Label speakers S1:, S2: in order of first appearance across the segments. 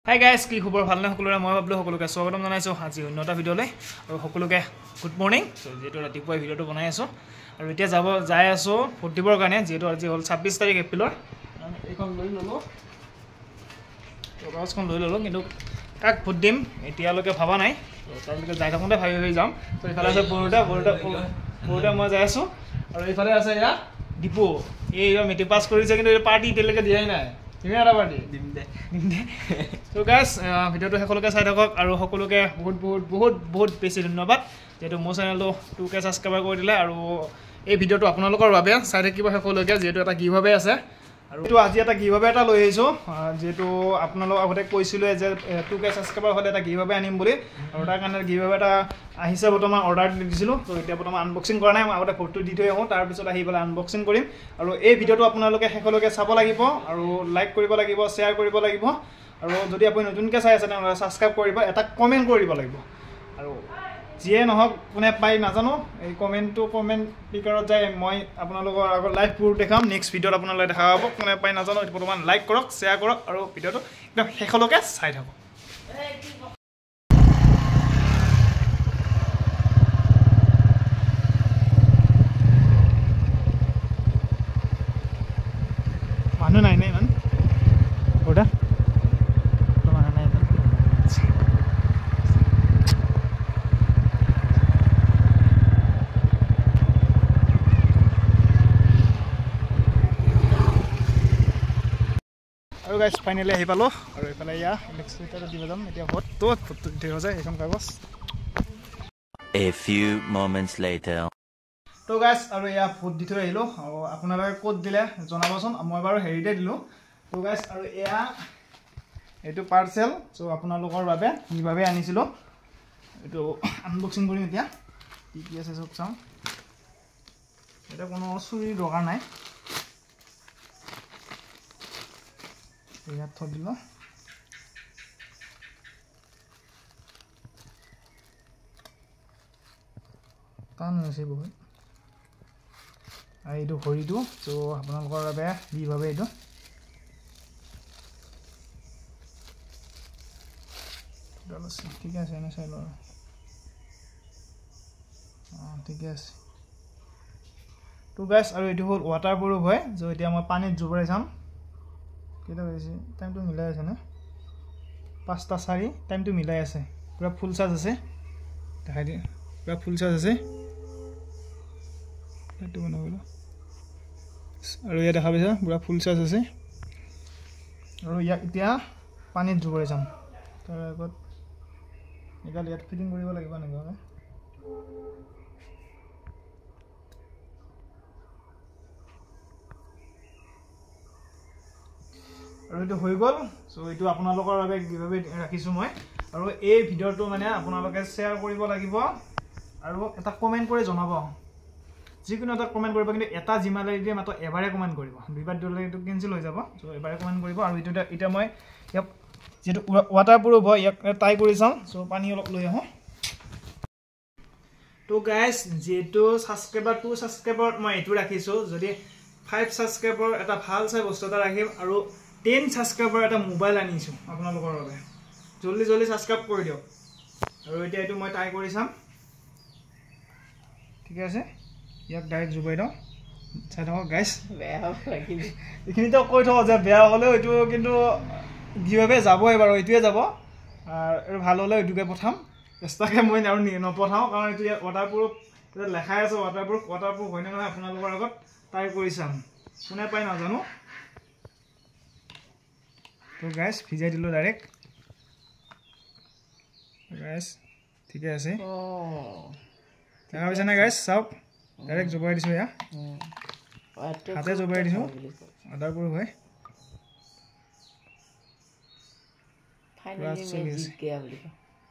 S1: Hi guys, কি খবৰ ভালনে সকলোৰে মই ভাবলো সকলোকে স্বাগতম জনাইছো আজি অন্যটা ভিডিঅ'লৈ আৰু সকলোকে গুড মৰ্নিং যেটো ৰাতিপুৱা ভিডিঅ'টো বনাই আছো আৰু এতিয়া যাই আছো ফুটিবৰ কাৰণে যেটো আজি হল 26 তাৰিখ এপ্ৰিলৰ এইখন লৈ ললো কাগজখন লৈ ললো কিন্তু কাক ভোট দিম এতিয়ালৈকে ভাবা নাই তালৈকে যাই থাকোঁতে ভাবি যাম তো ইফালে আছে বৰুটা মই যাই আছো আৰু ইফালে আছে ইয়া ডিপো এই মেট্ৰিক পাছ কৰিছে কিন্তু পাৰ্টি এতিয়ালৈকে দিয়াই নাই তুমি এটা পাৰ্টি দিম দে তো গাইস ভিডিঅ'টো সকলোকে চাই থাকক আৰু সকলোকে বহুত বেছি ধন্যবাদ যেটো মোৰ চেনেলটো 2K সাবস্ক্ৰাইব কৰি দিলে আৰু এই ভিডিঅ'টো আপোনালোকৰ বাবে চাই থাকিব সকলোকে যেটো এটা গিভঅৱে আছে আৰু তো আজি এটা গিভঅৱে এটা লৈ আহিছো যেটো আপোনালোক আগতে কৈছিল যে 2K সাবস্ক্ৰাইবাৰ হলে এটা গিভঅৱে আনিম বুলি আৰু তাৰ কাৰণে গিভঅৱে এটা আহিছে বৰ্তমান অৰ্ডাৰ দিছিলো তো এতিয়া বৰ্তমান আনবক্সিং কৰা নাই মই আগতে ফটো দি থৈ আহো তাৰ পিছত আহি পেলাই আনবক্সিং কৰিম আৰু এই ভিডিঅ'টো আপোনালোকে সকলোকে চাব লাগিব আৰু লাইক কৰিব লাগিব শেয়াৰ কৰিব লাগিব আৰু যদি আপুনি নতুনকৈ চাই আছে তেনে সাবস্ক্ৰাইব কৰিব এটা কমেন্ট কৰিব লাগিব আৰু যিয়ে নহওক কোনে পাই নাজানো এই কমেন্ট স্পিকাৰত যায় মই আপোনালোকৰ আগত লাইভ প্ৰুফ দেখাম নেক্সট ভিডিঅ'ত আপোনালোকে দেখা পাব কোনে পাই নাজানো এটা বৰ্তমান লাইক কৰক শেয়াৰ কৰক আৰু ভিডিঅ'টো একদম শেষলৈকে চাই থাকক মানুহ নাই নে ইমান ওটা আৰু গাইস ফাইনালি আহি পালো আৰু এফালে ইয়া ইলেক্ট্ৰিচিটি দিব যাম এতিয়া ফটো দিব যায় এখন কাগজ
S2: A few moments later
S1: তো গাইস আৰু ইয়া ফুট দি থৈ আহিলো আৰু আপোনালোকে কোড দিলে জনাবচোন মই বাৰু হেৰিতে দিলো তো গাইস আৰু ইয়া এটো পাৰ্সেল সো আপোনালোকৰ বাবে কিভাবে আনিছিলো এটো আনবক্সিং কৰিম এতিয়া কি আছে সব চাম এটা কোনো চুৰি দৰকাৰ নাই ইয়াত থৈ দিলো টান হৈছে বহুত এইটো ঘড়ীটো তো আপোনালোকৰ বাবে কিভাবে এইটো ঠিক আছে এনে চাই লও ঠিক আছে তো গাইস আৰু এটো হল ওয়াটাৰপ্ৰুফ হয় যে এতিয়া মই পানীত জুবৰাই চাম কেটা হৈছে টাইমটো মিলাই আছে না 5টা 4 টাইমটো মিলাই আছে পুৰা ফুল চাৰ্জ আছে দেখাই দি পুৰা ফুল চাৰ্জ আছে এটো বনাবলো আৰু ইয়া দেখা পাইছা পুৰা ফুল চাৰ্জ আছে আৰু ইয়া এতিয়া পানীত জুবৰাই চাম তাৰ আগত এগাল ইয়াত ফিটিং কৰিব লাগিব নেকি আৰু এটো হৈ গল সো এটো আপোনালোকৰ বাবে কিভাবে ৰাখিছো মই আৰু এই ভিডিঅ'টো মানে আপোনালোকে শেয়াৰ কৰিব লাগিব আৰু এটা কমেন্ট কৰি জনাব যিকোনো এটা কমেন্ট কৰিব কিন্তু এটা জিমালে দিয়ে মাত্ৰ এবাৰে কমেন্ট কৰিব দুইবাৰ দিলে এটো কেনসেল হৈ যাব সো এবাৰে কমেন্ট কৰিব আৰু এটা মই ইয়াক যেটো ওয়াটাৰপ্ৰুফ হয় ইয়াক ট্ৰাই কৰি চাম সো পানী অলপ লৈ আহো তো গাইস যেটো সাবস্ক্ৰাইবাৰ 2 সাবস্ক্ৰাইবাৰত মই এটো ৰাখিছো যদি 5 সাবস্ক্ৰাইবাৰ এটা ভাল চাই বস্তু এটা ৰাখিম আৰু 10 সাবস্ক্ৰাইবাৰ এটা মোবাইল আনিছো আপোনালোকৰ বাবে জলদি সাবস্ক্ৰাইব কৰি দিও আৰু এতিয়া এটো মই ট্ৰাই কৰি চাম ঠিক আছে ইয়াক ডাইৰেক্ট জুবাই দাও চাই থাকক গাইস বেয়া লাগিল এখিনিতে কৈ থাকক যে বেয়া হলে এটো কিন্তু কিভাবে যাব এবাৰ এটোৱে যাব আৰু ভাল হলে এটোকে পঠাম এক্সট্ৰাকে মই আৰু নপঠাও কাৰণ এটো ওয়াটাৰপ্ৰুফ এটা লেখাই আছে ওয়াটাৰপ্ৰুফ হয় না নহয় আপোনালোকৰ আগত ট্ৰাই কৰি চাম কোনে পাই নাজানো তো গাইস ভিজাই দিলো ডাইৰেক্ট গাইস ঠিক আছে দেখা পাইছে না গাইস চাওক ডাইৰেক্ট জুবাই দিছো ইয়া হাতে জুবাই দিছো ওয়াটাৰপ্ৰুফ হয়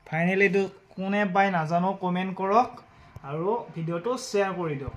S1: ফাইনালি তো কোনে পাই নাজানো কমেন্ট কৰক আৰু ভিডিঅ'টো শেয়াৰ কৰি দিয়ক